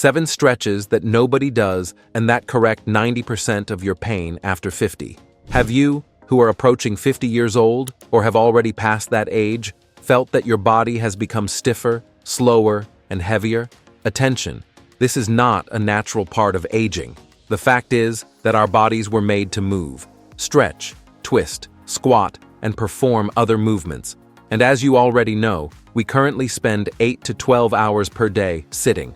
7 stretches that nobody does and that correct 90% of your pain after 50. Have you, who are approaching 50 years old or have already passed that age, felt that your body has become stiffer, slower, and heavier? Attention, this is not a natural part of aging. The fact is that our bodies were made to move, stretch, twist, squat, and perform other movements. And as you already know, we currently spend 8 to 12 hours per day sitting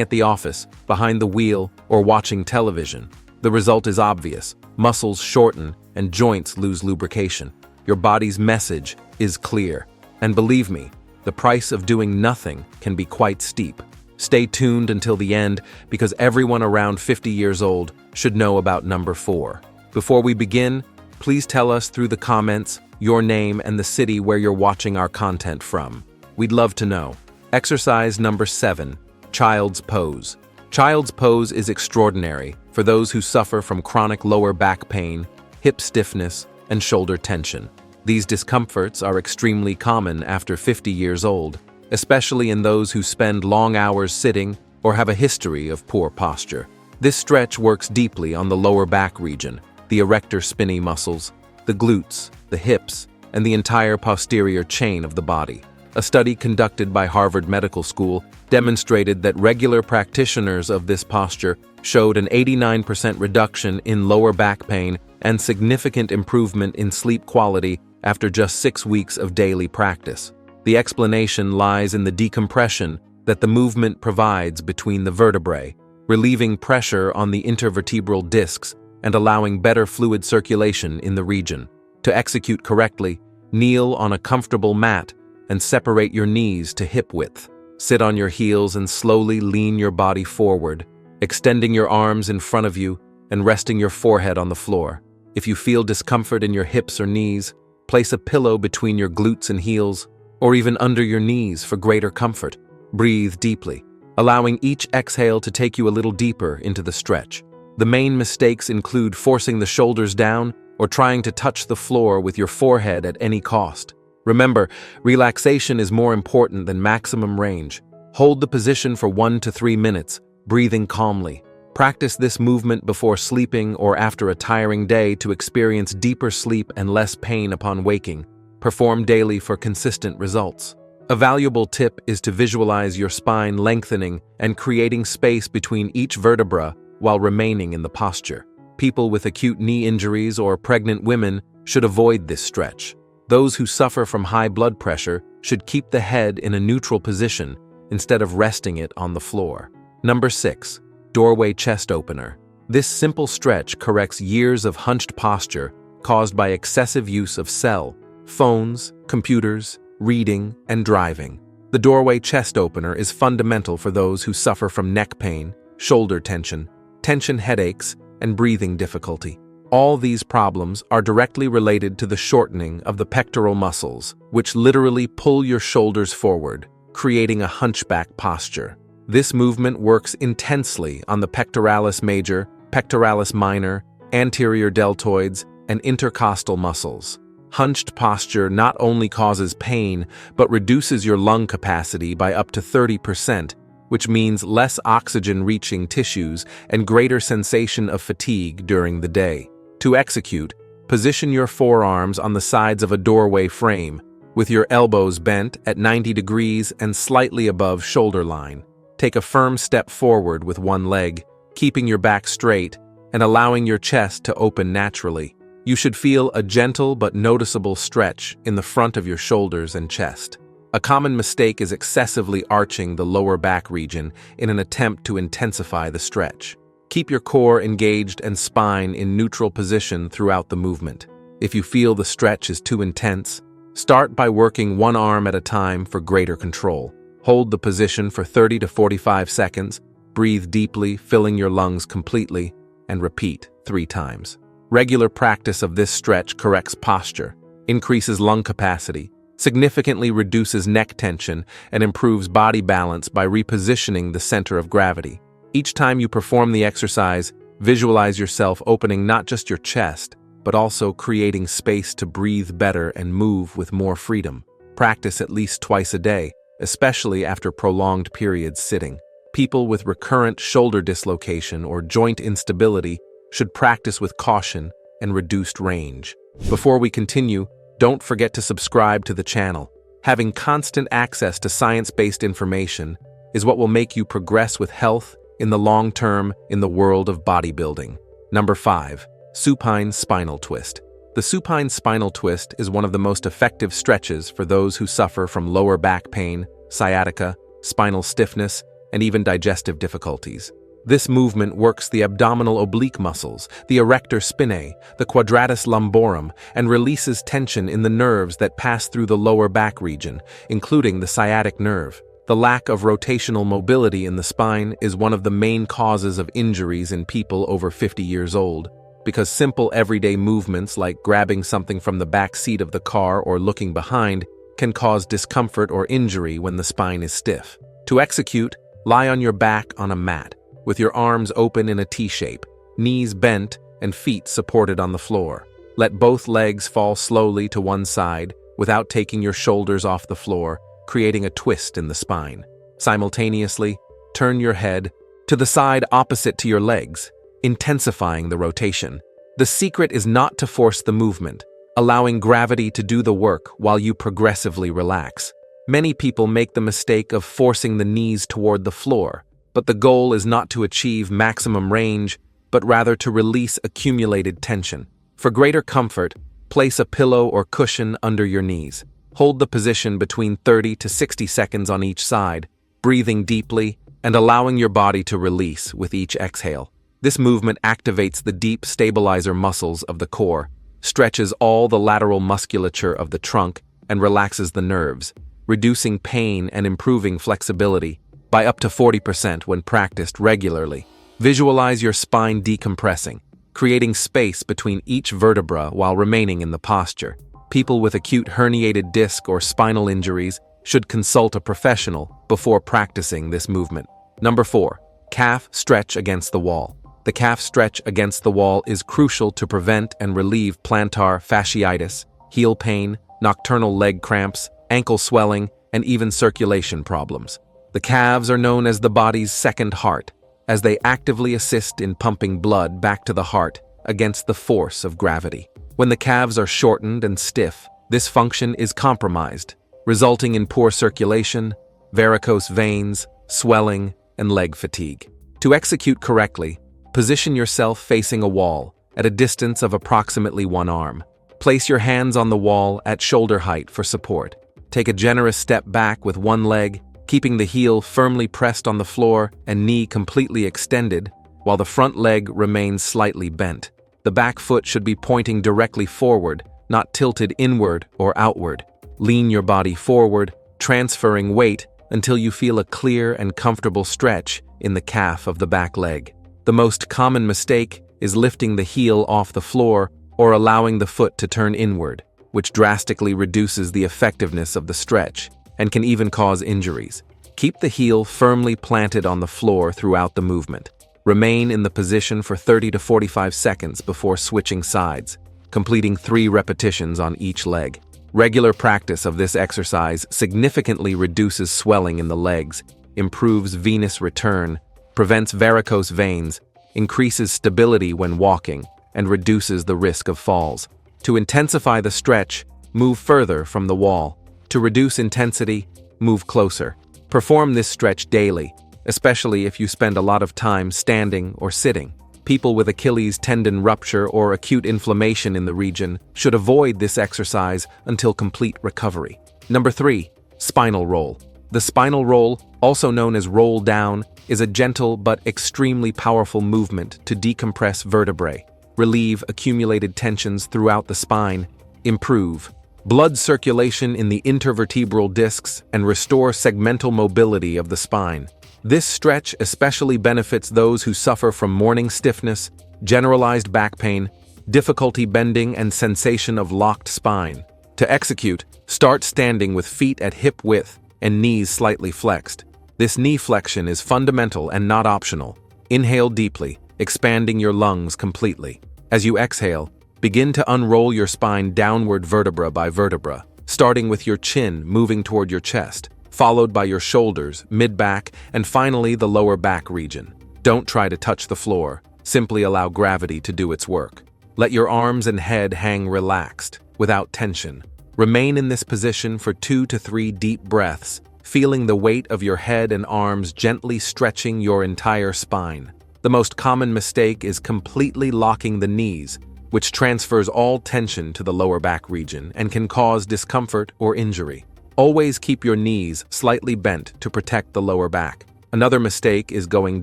at the office, behind the wheel, or watching television. The result is obvious. Muscles shorten and joints lose lubrication. Your body's message is clear. And believe me, the price of doing nothing can be quite steep. Stay tuned until the end because everyone around 50 years old should know about number 4. Before we begin, please tell us through the comments your name and the city where you're watching our content from. We'd love to know. Exercise number 7, Child's Pose. Child's pose is extraordinary for those who suffer from chronic lower back pain, hip stiffness, and shoulder tension. These discomforts are extremely common after 50 years old, especially in those who spend long hours sitting or have a history of poor posture. This stretch works deeply on the lower back region, the erector spinae muscles, the glutes, the hips, and the entire posterior chain of the body. A study conducted by Harvard Medical School demonstrated that regular practitioners of this posture showed an 89% reduction in lower back pain and significant improvement in sleep quality after just 6 weeks of daily practice. The explanation lies in the decompression that the movement provides between the vertebrae, relieving pressure on the intervertebral discs and allowing better fluid circulation in the region. To execute correctly, kneel on a comfortable mat and separate your knees to hip width. Sit on your heels and slowly lean your body forward, extending your arms in front of you and resting your forehead on the floor. If you feel discomfort in your hips or knees, place a pillow between your glutes and heels, or even under your knees for greater comfort. Breathe deeply, allowing each exhale to take you a little deeper into the stretch. The main mistakes include forcing the shoulders down or trying to touch the floor with your forehead at any cost. Remember, relaxation is more important than maximum range. Hold the position for 1 to 3 minutes, breathing calmly. Practice this movement before sleeping or after a tiring day to experience deeper sleep and less pain upon waking. Perform daily for consistent results. A valuable tip is to visualize your spine lengthening and creating space between each vertebra while remaining in the posture. People with acute knee injuries or pregnant women should avoid this stretch. Those who suffer from high blood pressure should keep the head in a neutral position instead of resting it on the floor. Number 6, Doorway Chest Opener. This simple stretch corrects years of hunched posture caused by excessive use of cell, phones, computers, reading, and driving. The doorway chest opener is fundamental for those who suffer from neck pain, shoulder tension headaches, and breathing difficulty. All these problems are directly related to the shortening of the pectoral muscles, which literally pull your shoulders forward, creating a hunchback posture. This movement works intensely on the pectoralis major, pectoralis minor, anterior deltoids, and intercostal muscles. Hunched posture not only causes pain, but reduces your lung capacity by up to 30%, which means less oxygen-reaching tissues and greater sensation of fatigue during the day. To execute, position your forearms on the sides of a doorway frame, with your elbows bent at 90 degrees and slightly above shoulder line. Take a firm step forward with one leg, keeping your back straight and allowing your chest to open naturally. You should feel a gentle but noticeable stretch in the front of your shoulders and chest. A common mistake is excessively arching the lower back region in an attempt to intensify the stretch. Keep your core engaged and spine in neutral position throughout the movement. If you feel the stretch is too intense, start by working one arm at a time for greater control. Hold the position for 30 to 45 seconds, breathe deeply, filling your lungs completely, and repeat 3 times. Regular practice of this stretch corrects posture, increases lung capacity, significantly reduces neck tension, and improves body balance by repositioning the center of gravity. Each time you perform the exercise, visualize yourself opening not just your chest, but also creating space to breathe better and move with more freedom. Practice at least twice a day, especially after prolonged periods sitting. People with recurrent shoulder dislocation or joint instability should practice with caution and reduced range. Before we continue, don't forget to subscribe to the channel. Having constant access to science-based information is what will make you progress with health in the long term in the world of bodybuilding. Number 5. Supine spinal twist. The supine spinal twist is one of the most effective stretches for those who suffer from lower back pain, sciatica, spinal stiffness, and even digestive difficulties. This movement works the abdominal oblique muscles, the erector spinae, the quadratus lumborum, and releases tension in the nerves that pass through the lower back region, including the sciatic nerve. The lack of rotational mobility in the spine is one of the main causes of injuries in people over 50 years old, because simple everyday movements like grabbing something from the back seat of the car or looking behind can cause discomfort or injury when the spine is stiff. To execute, lie on your back on a mat, with your arms open in a T-shape, knees bent, and feet supported on the floor. Let both legs fall slowly to one side without taking your shoulders off the floor, creating a twist in the spine. Simultaneously, turn your head to the side opposite to your legs, intensifying the rotation. The secret is not to force the movement, allowing gravity to do the work while you progressively relax. Many people make the mistake of forcing the knees toward the floor, but the goal is not to achieve maximum range, but rather to release accumulated tension. For greater comfort, place a pillow or cushion under your knees. Hold the position between 30 to 60 seconds on each side, breathing deeply and allowing your body to release with each exhale. This movement activates the deep stabilizer muscles of the core, stretches all the lateral musculature of the trunk, and relaxes the nerves, reducing pain and improving flexibility by up to 40% when practiced regularly. Visualize your spine decompressing, creating space between each vertebra while remaining in the posture. People with acute herniated disc or spinal injuries should consult a professional before practicing this movement. Number 4. Calf stretch against the wall. The calf stretch against the wall is crucial to prevent and relieve plantar fasciitis, heel pain, nocturnal leg cramps, ankle swelling, and even circulation problems. The calves are known as the body's second heart, as they actively assist in pumping blood back to the heart against the force of gravity. When the calves are shortened and stiff, this function is compromised, resulting in poor circulation, varicose veins, swelling, and leg fatigue. To execute correctly, position yourself facing a wall at a distance of approximately one arm. Place your hands on the wall at shoulder height for support. Take a generous step back with one leg, keeping the heel firmly pressed on the floor and knee completely extended, while the front leg remains slightly bent. The back foot should be pointing directly forward, not tilted inward or outward. Lean your body forward, transferring weight until you feel a clear and comfortable stretch in the calf of the back leg. The most common mistake is lifting the heel off the floor or allowing the foot to turn inward, which drastically reduces the effectiveness of the stretch and can even cause injuries. Keep the heel firmly planted on the floor throughout the movement. Remain in the position for 30 to 45 seconds before switching sides, completing 3 repetitions on each leg. Regular practice of this exercise significantly reduces swelling in the legs, improves venous return, prevents varicose veins, increases stability when walking, and reduces the risk of falls. To intensify the stretch, move further from the wall. To reduce intensity, move closer. Perform this stretch daily, especially if you spend a lot of time standing or sitting. People with Achilles tendon rupture or acute inflammation in the region should avoid this exercise until complete recovery. Number 3. Spinal roll. The spinal roll, also known as roll down, is a gentle but extremely powerful movement to decompress vertebrae, relieve accumulated tensions throughout the spine, improve blood circulation in the intervertebral discs, and restore segmental mobility of the spine. This stretch especially benefits those who suffer from morning stiffness, generalized back pain, difficulty bending, and sensation of locked spine. To execute, start standing with feet at hip width and knees slightly flexed. This knee flexion is fundamental and not optional. Inhale deeply, expanding your lungs completely. As you exhale, begin to unroll your spine downward vertebra by vertebra, starting with your chin moving toward your chest. followed by your shoulders, mid-back, and finally the lower back region. Don't try to touch the floor, simply allow gravity to do its work. Let your arms and head hang relaxed, without tension. Remain in this position for 2 to 3 deep breaths, feeling the weight of your head and arms gently stretching your entire spine. The most common mistake is completely locking the knees, which transfers all tension to the lower back region and can cause discomfort or injury. Always keep your knees slightly bent to protect the lower back. Another mistake is going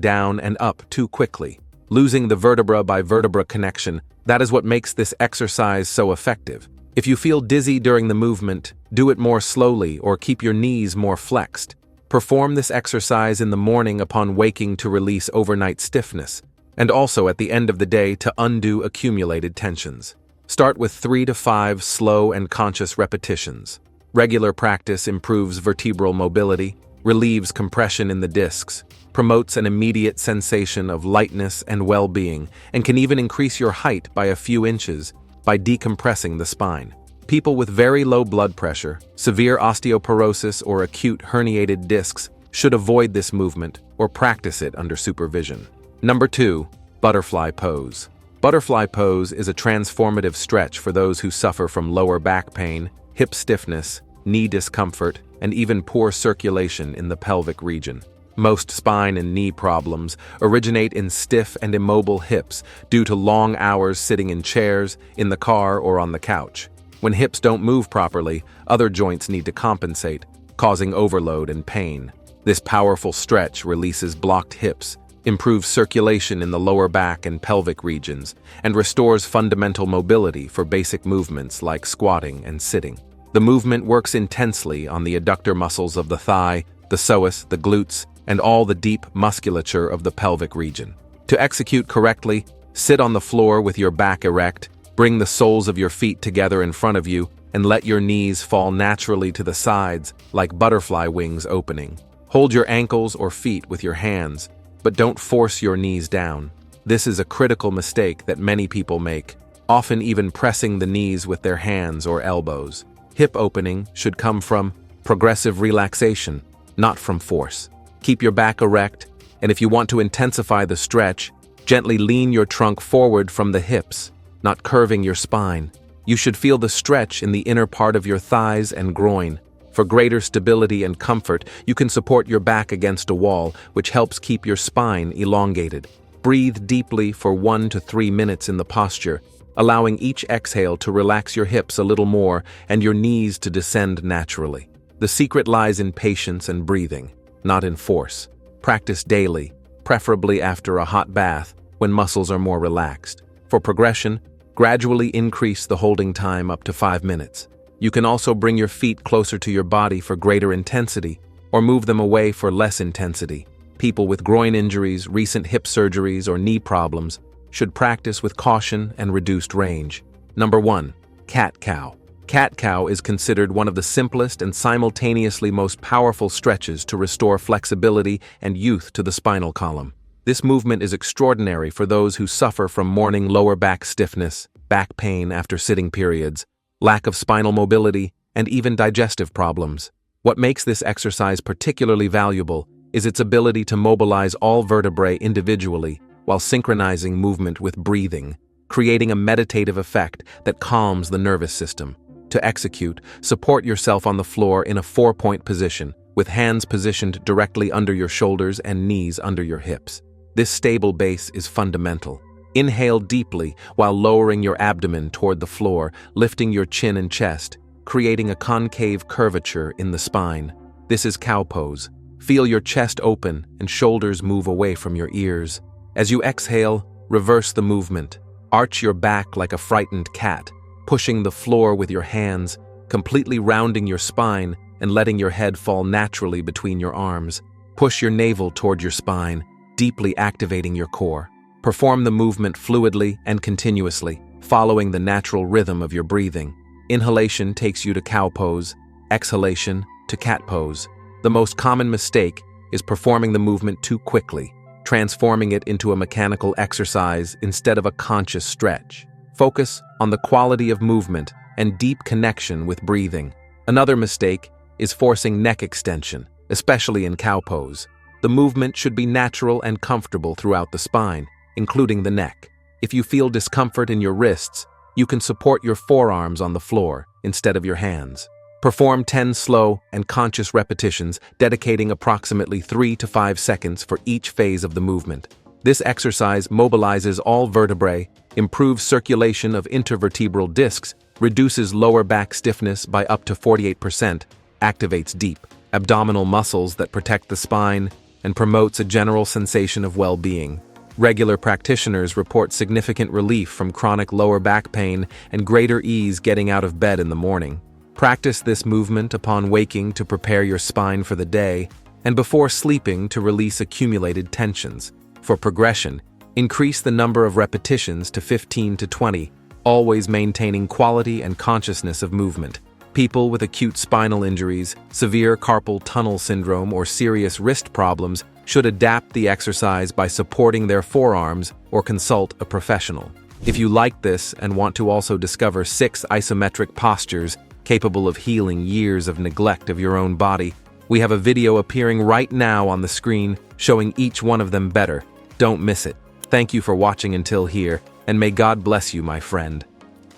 down and up too quickly, losing the vertebra by vertebra connection. That is what makes this exercise so effective. If you feel dizzy during the movement, do it more slowly or keep your knees more flexed. Perform this exercise in the morning upon waking to release overnight stiffness, and also at the end of the day to undo accumulated tensions. Start with 3 to 5 slow and conscious repetitions. Regular practice improves vertebral mobility, relieves compression in the discs, promotes an immediate sensation of lightness and well-being, and can even increase your height by a few inches by decompressing the spine. People with very low blood pressure, severe osteoporosis, or acute herniated discs should avoid this movement or practice it under supervision. Number 2. Butterfly pose. Butterfly pose is a transformative stretch for those who suffer from lower back pain, hip stiffness, knee discomfort, and even poor circulation in the pelvic region. Most spine and knee problems originate in stiff and immobile hips due to long hours sitting in chairs, in the car, or on the couch. When hips don't move properly, other joints need to compensate, causing overload and pain. This powerful stretch releases blocked hips, improves circulation in the lower back and pelvic regions, and restores fundamental mobility for basic movements like squatting and sitting. The movement works intensely on the adductor muscles of the thigh, the psoas, the glutes, and all the deep musculature of the pelvic region. To execute correctly, sit on the floor with your back erect, bring the soles of your feet together in front of you, and let your knees fall naturally to the sides like butterfly wings opening. Hold your ankles or feet with your hands, but don't force your knees down. This is a critical mistake that many people make, often even pressing the knees with their hands or elbows. Hip opening should come from progressive relaxation, not from force. Keep your back erect, and if you want to intensify the stretch, gently lean your trunk forward from the hips, not curving your spine. You should feel the stretch in the inner part of your thighs and groin. For greater stability and comfort, you can support your back against a wall, which helps keep your spine elongated. Breathe deeply for 1 to 3 minutes in the posture, allowing each exhale to relax your hips a little more and your knees to descend naturally. The secret lies in patience and breathing, not in force. Practice daily, preferably after a hot bath when muscles are more relaxed. For progression, gradually increase the holding time up to 5 minutes. You can also bring your feet closer to your body for greater intensity, or move them away for less intensity. People with groin injuries, recent hip surgeries, or knee problems should practice with caution and reduced range. Number 1. Cat-cow. Cat-cow is considered one of the simplest and simultaneously most powerful stretches to restore flexibility and youth to the spinal column. This movement is extraordinary for those who suffer from morning lower back stiffness, back pain after sitting periods, lack of spinal mobility, and even digestive problems. What makes this exercise particularly valuable is its ability to mobilize all vertebrae individually while synchronizing movement with breathing, creating a meditative effect that calms the nervous system. To execute, support yourself on the floor in a 4-point position, with hands positioned directly under your shoulders and knees under your hips. This stable base is fundamental. Inhale deeply while lowering your abdomen toward the floor, lifting your chin and chest, creating a concave curvature in the spine. This is cow pose. Feel your chest open and shoulders move away from your ears. As you exhale, reverse the movement. Arch your back like a frightened cat, pushing the floor with your hands, completely rounding your spine and letting your head fall naturally between your arms. Push your navel toward your spine, deeply activating your core. Perform the movement fluidly and continuously, following the natural rhythm of your breathing. Inhalation takes you to cow pose, exhalation to cat pose. The most common mistake is performing the movement too quickly, transforming it into a mechanical exercise instead of a conscious stretch. Focus on the quality of movement and deep connection with breathing. Another mistake is forcing neck extension, especially in cow pose. The movement should be natural and comfortable throughout the spine, including the neck. If you feel discomfort in your wrists, you can support your forearms on the floor instead of your hands. Perform 10 slow and conscious repetitions, dedicating approximately 3 to 5 seconds for each phase of the movement. This exercise mobilizes all vertebrae, improves circulation of intervertebral discs, reduces lower back stiffness by up to 48%, activates deep abdominal muscles that protect the spine, and promotes a general sensation of well-being. Regular practitioners report significant relief from chronic lower back pain and greater ease getting out of bed in the morning. Practice this movement upon waking to prepare your spine for the day, and before sleeping to release accumulated tensions. For progression, increase the number of repetitions to 15 to 20, always maintaining quality and consciousness of movement. People with acute spinal injuries, severe carpal tunnel syndrome, or serious wrist problems should adapt the exercise by supporting their forearms or consult a professional. If you like this and want to also discover 6 isometric postures capable of healing years of neglect of your own body, we have a video appearing right now on the screen showing each one of them better. Don't miss it. Thank you for watching until here, and may God bless you, my friend.